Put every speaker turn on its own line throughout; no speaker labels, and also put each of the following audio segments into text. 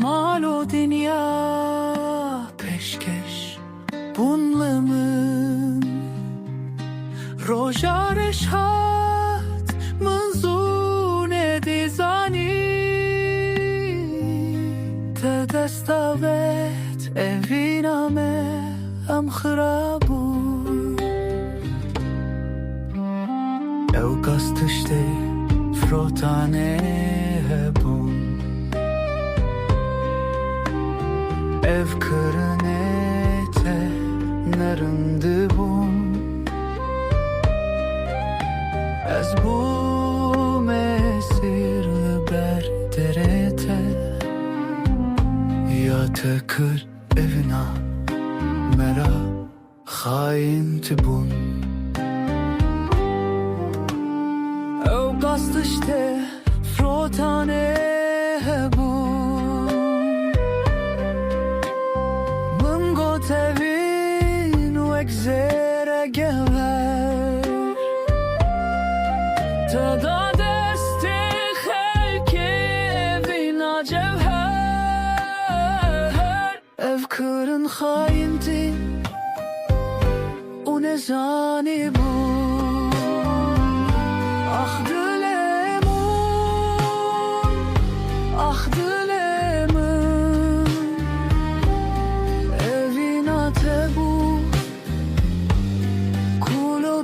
مالو دنیا پیشکش بونلمن روژارش هات منزون دیزانی تدستاوت اوینامه ام خرابون او قستشته فروتانه هبون ev kırınete narındı bum Ez bu mesir berderete Ya tekir evina mera hain tibun Ev gast işte frotane hebun تبين وكزيرة قهر تدا دستي خلكي فينا جوهر أفكار خاينتي ونزاني بو أخذ ليمون أخذ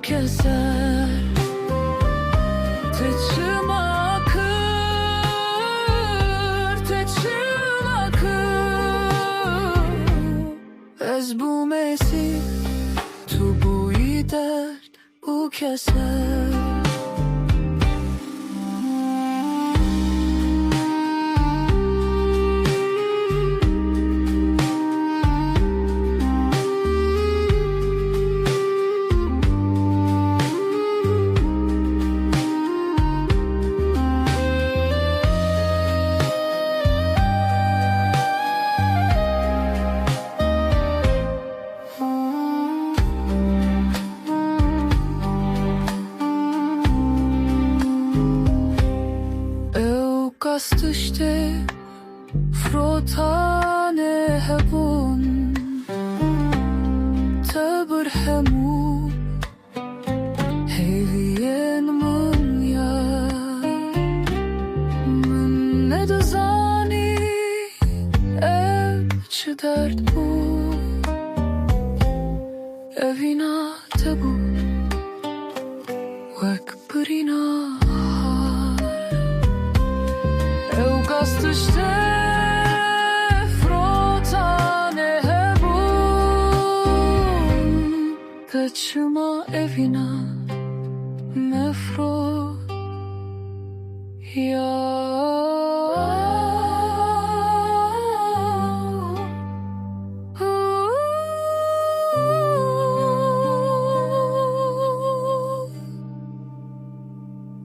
keser Teçim akır Teçim akır Ez bu mesih Tu bu dert bu keser Kastışte frotane hebun Tabır hemu Heviyen mun ya Mun ne dazani Ev çi dert bu Evina tabu Vek birina Kastışte frotane hebun Kaçma evina mefrut ya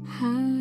Hmm